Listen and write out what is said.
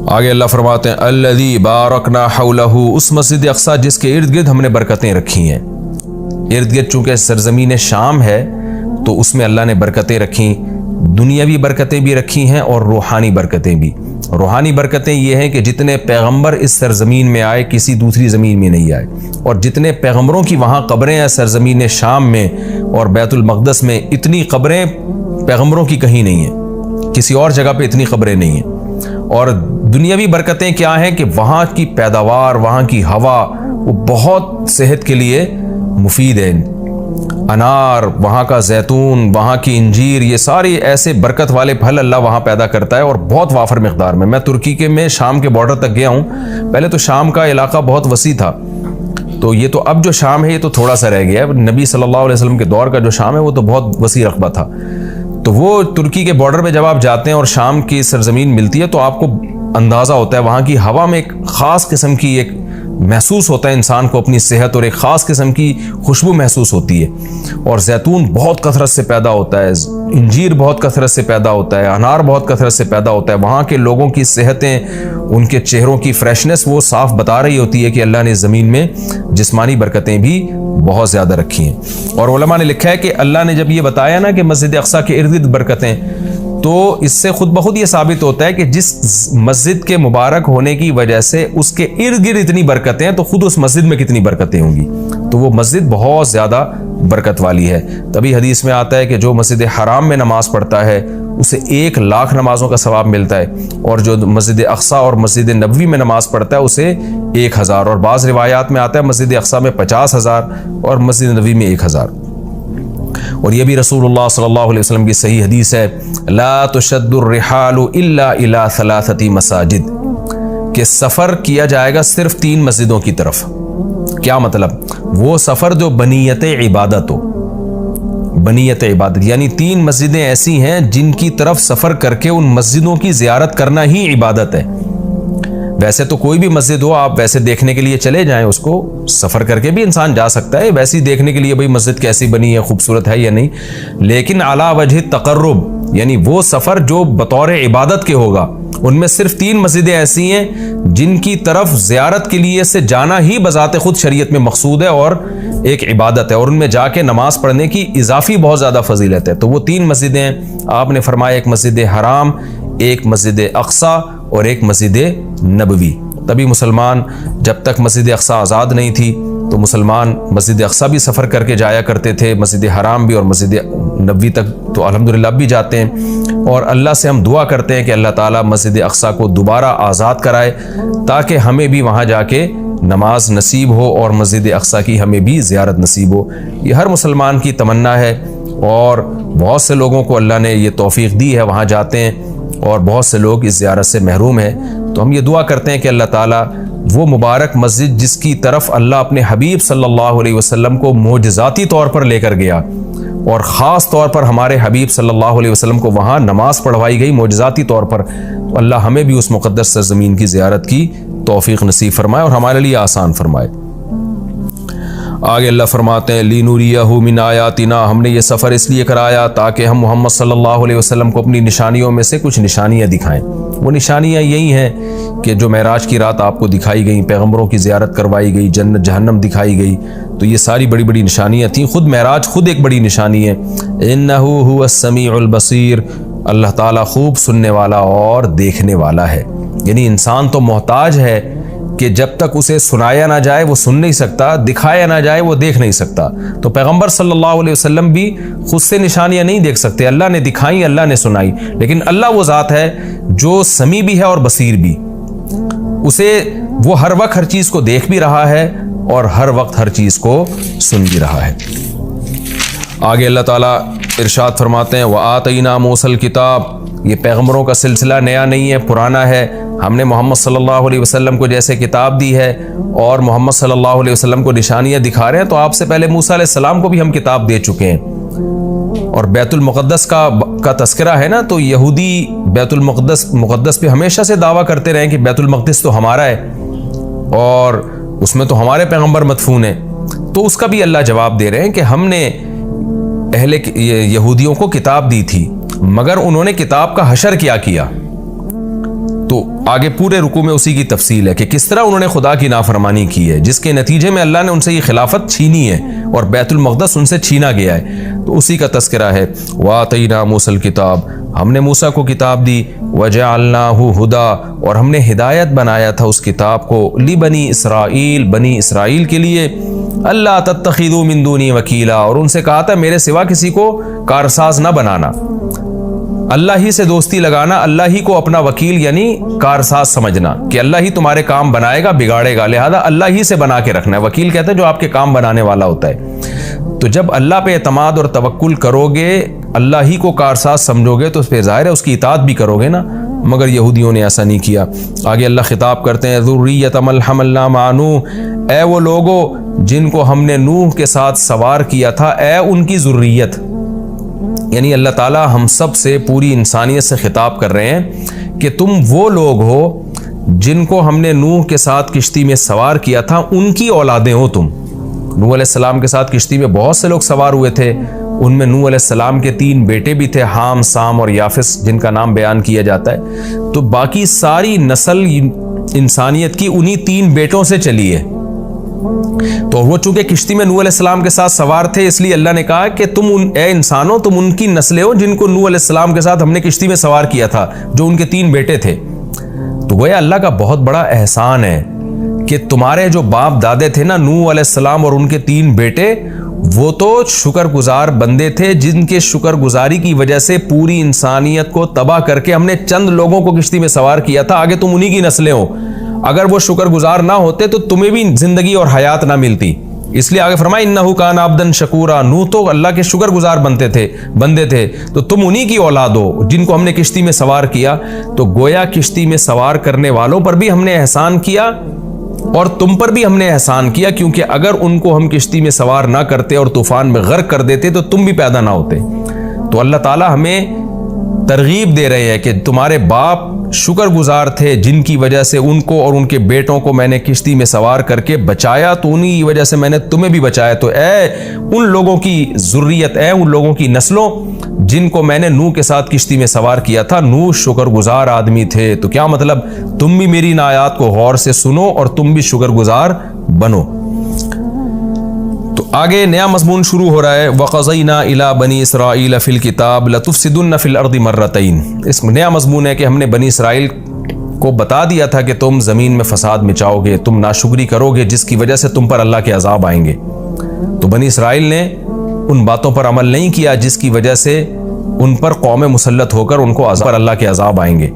آگے اللہ فرماتے ہیں الذی بارکنا حولہ، اس مسجد اقصی جس کے ارد گرد ہم نے برکتیں رکھی ہیں۔ ارد گرد چونکہ سرزمین شام ہے تو اس میں اللہ نے برکتیں رکھی، دنیاوی برکتیں بھی رکھی ہیں اور روحانی برکتیں بھی۔ روحانی برکتیں یہ ہیں کہ جتنے پیغمبر اس سرزمین میں آئے کسی دوسری زمین میں نہیں آئے، اور جتنے پیغمبروں کی وہاں قبریں ہیں سرزمین شام میں اور بیت المقدس میں، اتنی قبریں پیغمبروں کی کہیں نہیں ہیں، کسی اور جگہ پہ اتنی قبریں نہیں ہیں۔ اور دنیاوی برکتیں کیا ہیں کہ وہاں کی پیداوار، وہاں کی ہوا وہ بہت صحت کے لیے مفید ہے۔ انار، وہاں کا زیتون، وہاں کی انجیر، یہ سارے ایسے برکت والے پھل اللہ وہاں پیدا کرتا ہے اور بہت وافر مقدار میں۔ میں ترکی کے میں شام کے بارڈر تک گیا ہوں۔ پہلے تو شام کا علاقہ بہت وسیع تھا، تو یہ تو اب جو شام ہے یہ تو تھوڑا سا رہ گیا ہے۔ نبی صلی اللہ علیہ وسلم کے دور کا جو شام ہے وہ تو بہت وسیع رقبہ تھا۔ تو وہ ترکی کے بارڈر پہ جب آپ جاتے ہیں اور شام کی سرزمین ملتی ہے تو آپ کو اندازہ ہوتا ہے وہاں کی ہوا میں ایک خاص قسم کی ایک محسوس ہوتا ہے انسان کو اپنی صحت، اور ایک خاص قسم کی خوشبو محسوس ہوتی ہے۔ اور زیتون بہت کثرت سے پیدا ہوتا ہے، انجیر بہت کثرت سے پیدا ہوتا ہے، انار بہت کثرت سے پیدا ہوتا ہے۔ وہاں کے لوگوں کی صحتیں، ان کے چہروں کی فریشنس وہ صاف بتا رہی ہوتی ہے کہ اللہ نے زمین میں جسمانی برکتیں بھی بہت زیادہ رکھی ہیں۔ اور علماء نے لکھا ہے کہ اللہ نے جب یہ بتایا نا کہ مسجد اقصی کے ارد گرد برکتیں، تو اس سے خود بخود یہ ثابت ہوتا ہے کہ جس مسجد کے مبارک ہونے کی وجہ سے اس کے ارد گرد اتنی برکتیں ہیں تو خود اس مسجد میں کتنی برکتیں ہوں گی۔ تو وہ مسجد بہت زیادہ برکت والی ہے۔ تبھی حدیث میں آتا ہے کہ جو مسجد حرام میں نماز پڑھتا ہے اسے 1,00,000 نمازوں کا ثواب ملتا ہے، اور جو مسجد اقصی اور مسجد نبوی میں نماز پڑھتا ہے اسے 1,000، اور بعض روایات میں آتا ہے مسجد اقصی میں 50,000 اور مسجد نبوی میں 1,000۔ اور یہ بھی رسول اللہ صلی اللہ علیہ وسلم کی صحیح حدیث ہے، لا تشد الرحال الا الى 3 مساجد، کہ سفر کیا جائے گا صرف 3 مسجدوں کی طرف۔ کیا مطلب؟ وہ سفر جو بنیت عبادت ہو، بنیت عبادت یعنی 3 مسجدیں ایسی ہیں جن کی طرف سفر کر کے ان مسجدوں کی زیارت کرنا ہی عبادت ہے۔ ویسے تو کوئی بھی مسجد ہو آپ ویسے دیکھنے کے لیے چلے جائیں، اس کو سفر کر کے بھی انسان جا سکتا ہے ویسے ہی دیکھنے کے لیے بھئی مسجد کیسی بنی ہے، خوبصورت ہے یا نہیں، لیکن علی وجہ تقرب یعنی وہ سفر جو بطور عبادت کے ہوگا، ان میں صرف 3 مسجدیں ایسی ہیں جن کی طرف زیارت کے لیے سے جانا ہی بذات خود شریعت میں مقصود ہے اور ایک عبادت ہے، اور ان میں جا کے نماز پڑھنے کی اضافی بہت زیادہ فضیلت ہے۔ تو وہ 3 مسجدیں ہیں، آپ نے فرمایا ایک مسجد حرام، ایک مسجد اقصی اور ایک مسجد نبوی۔ تبھی مسلمان جب تک مسجد اقصی آزاد نہیں تھی تو مسلمان مسجد اقصی بھی سفر کر کے جایا کرتے تھے، مسجد حرام بھی، اور مسجد نبوی تک تو الحمدللہ اب بھی جاتے ہیں۔ اور اللہ سے ہم دعا کرتے ہیں کہ اللہ تعالیٰ مسجد اقصی کو دوبارہ آزاد کرائے تاکہ ہمیں بھی وہاں جا کے نماز نصیب ہو اور مسجد اقصی کی ہمیں بھی زیارت نصیب ہو۔ یہ ہر مسلمان کی تمنا ہے، اور بہت سے لوگوں کو اللہ نے یہ توفیق دی ہے، وہاں جاتے ہیں، اور بہت سے لوگ اس زیارت سے محروم ہیں۔ تو ہم یہ دعا کرتے ہیں کہ اللہ تعالیٰ وہ مبارک مسجد جس کی طرف اللہ اپنے حبیب صلی اللہ علیہ وسلم کو معجزاتی طور پر لے کر گیا، اور خاص طور پر ہمارے حبیب صلی اللہ علیہ وسلم کو وہاں نماز پڑھوائی گئی معجزاتی طور پر، تو اللہ ہمیں بھی اس مقدس سرزمین کی زیارت کی توفیق نصیب فرمائے اور ہمارے لیے آسان فرمائے۔ آگے اللہ فرماتے ہیں لِنُرِيَهُ مِنْ آیَاتِنَا، ہم نے یہ سفر اس لیے کرایا تاکہ ہم محمد صلی اللہ علیہ وسلم کو اپنی نشانیوں میں سے کچھ نشانیاں دکھائیں۔ وہ نشانیاں یہی ہیں کہ جو معراج کی رات آپ کو دکھائی گئیں، پیغمبروں کی زیارت کروائی گئی، جنت جہنم دکھائی گئی، تو یہ ساری بڑی بڑی نشانیاں تھیں۔ خود معراج خود ایک بڑی نشانی ہے۔ إِنَّهُ هُوَ السَّمِيعُ الْبَصِيرُ، اللہ تعالیٰ خوب سننے والا اور دیکھنے والا ہے۔ یعنی انسان تو محتاج ہے کہ جب تک اسے سنایا نہ جائے وہ سن نہیں سکتا، دکھایا نہ جائے وہ دیکھ نہیں سکتا۔ تو پیغمبر صلی اللہ علیہ وسلم بھی خود سے نشانیاں نہیں دیکھ سکتے، اللہ نے دکھائی، اللہ نے سنائی، لیکن اللہ وہ ذات ہے جو سمیع بھی ہے اور بصیر بھی، اسے وہ ہر وقت ہر چیز کو دیکھ بھی رہا ہے اور ہر وقت ہر چیز کو سن بھی رہا ہے۔ آگے اللہ تعالیٰ ارشاد فرماتے ہیں وَآتَيْنَا مُوسَى الْكِتَابَ، یہ پیغمبروں کا سلسلہ نیا نہیں ہے، پرانا ہے۔ ہم نے محمد صلی اللہ علیہ وسلم کو جیسے کتاب دی ہے اور محمد صلی اللہ علیہ وسلم کو نشانیاں دکھا رہے ہیں، تو آپ سے پہلے موسیٰ علیہ السلام کو بھی ہم کتاب دے چکے ہیں۔ اور بیت المقدس کا تذکرہ ہے نا، تو یہودی بیت المقدس پہ ہمیشہ سے دعویٰ کرتے رہے کہ بیت المقدس تو ہمارا ہے اور اس میں تو ہمارے پیغمبر مدفون ہیں، تو اس کا بھی اللہ جواب دے رہے ہیں کہ ہم نے اہل یہودیوں کو کتاب دی تھی، مگر انہوں نے کتاب کا حشر کیا، تو آگے پورے رکوع میں اسی کی تفصیل ہے کہ کس طرح انہوں نے خدا کی نافرمانی کی ہے، جس کے نتیجے میں اللہ نے ان سے یہ خلافت چھینی ہے اور بیت المقدس ان سے چھینا گیا ہے، تو اسی کا تذکرہ ہے۔ وَآتَيْنَا مُوسَى الْكِتَابَ، ہم نے موسیٰ کو کتاب دی، وَجَعَلْنَاهُ هُدًى، اور ہم نے ہدایت بنایا تھا اس کتاب کو، لِبَنِي اسرائیل، بنی اسرائیل کے لیے، اللہ تتخذوا من دونی وکیلا، اور ان سے کہا تھا میرے سوا کسی کو کارساز نہ بنانا، اللہ ہی سے دوستی لگانا، اللہ ہی کو اپنا وکیل یعنی کارساز سمجھنا کہ اللہ ہی تمہارے کام بنائے گا بگاڑے گا، لہذا اللہ ہی سے بنا کے رکھنا ہے۔ وکیل کہتے ہیں جو آپ کے کام بنانے والا ہوتا ہے۔ تو جب اللہ پہ اعتماد اور توکل کرو گے، اللہ ہی کو کارساز سمجھو گے، تو اس پہ ظاہر ہے اس کی اطاعت بھی کرو گے نا، مگر یہودیوں نے ایسا نہیں کیا۔ آگے اللہ خطاب کرتے ہیں ذریۃ من حملنا مع نوح، اے وہ لوگوں جن کو ہم نے نوح کے ساتھ سوار کیا تھا، اے ان کی ذریت، یعنی اللہ تعالیٰ ہم سب سے، پوری انسانیت سے خطاب کر رہے ہیں کہ تم وہ لوگ ہو جن کو ہم نے نوح کے ساتھ کشتی میں سوار کیا تھا، ان کی اولادیں ہو تم۔ نوح علیہ السلام کے ساتھ کشتی میں بہت سے لوگ سوار ہوئے تھے، ان میں نوح علیہ السلام کے 3 بیٹے بھی تھے، حام، سام اور یافس، جن کا نام بیان کیا جاتا ہے۔ تو باقی ساری نسل انسانیت کی انہی 3 بیٹوں سے چلی ہے۔ تو وہ چونکہ کشتی میں نوح علیہ السلام کے ساتھ سوار تھے، اس لیے اللہ نے کہا کہ تم اے انسانوں، تم ان کی نسلیں ہو جن کو نوح علیہ السلام کے ساتھ ہم نے کشتی میں سوار کیا تھا، جو ان کے 3 بیٹے تھے۔ تو گویا اللہ کا بہت بڑا احسان ہے کہ تمہارے جو باپ دادے تھے نا، نوح علیہ السلام اور ان کے 3 بیٹے، وہ تو شکر گزار بندے تھے، جن کے شکر گزاری کی وجہ سے پوری انسانیت کو تباہ کر کے ہم نے چند لوگوں کو کشتی میں سوار کیا تھا، آگے تم انہی کی نسلیں ہو۔ اگر وہ شکر گزار نہ ہوتے تو تمہیں بھی زندگی اور حیات نہ ملتی، اس لیے آگے فرمایا انہ کان عبدا شکورا، نوح تو اللہ کے شکر گزار بندے تھے، تو تم انہی کی اولاد ہو جن کو ہم نے کشتی میں سوار کیا۔ تو گویا کشتی میں سوار کرنے والوں پر بھی ہم نے احسان کیا اور تم پر بھی ہم نے احسان کیا، کیونکہ اگر ان کو ہم کشتی میں سوار نہ کرتے اور طوفان میں غرق کر دیتے تو تم بھی پیدا نہ ہوتے۔ تو اللہ تعالیٰ ہمیں ترغیب دے رہے ہیں کہ تمہارے باپ شکر گزار تھے، جن کی وجہ سے ان کو اور ان کے بیٹوں کو میں نے کشتی میں سوار کر کے بچایا، تو انہی کی وجہ سے میں نے تمہیں بھی بچایا۔ تو اے ان لوگوں کی ذریت، اے ان لوگوں کی نسلوں جن کو میں نے نوح کے ساتھ کشتی میں سوار کیا تھا، نوح شکر گزار آدمی تھے۔ تو کیا مطلب، تم بھی میری ان آیات کو غور سے سنو اور تم بھی شکر گزار بنو۔ تو آگے نیا مضمون شروع ہو رہا ہے، وَقَضَيْنَا إِلَىٰ بَنِي إِسْرَائِيلَ فِي الْكِتَابِ لَتُفْسِدُنَّ فِي الْأَرْضِ مَرَّتَيْنِ۔ اس میں نیا مضمون ہے کہ ہم نے بنی اسرائیل کو بتا دیا تھا کہ تم زمین میں فساد مچاؤ گے، تم ناشکری کرو گے، جس کی وجہ سے تم پر اللہ کے عذاب آئیں گے۔ تو بنی اسرائیل نے ان باتوں پر عمل نہیں کیا جس کی وجہ سے ان پر قوم مسلط ہو کر ان کو عذاب پر اللہ کے عذاب آئیں گے۔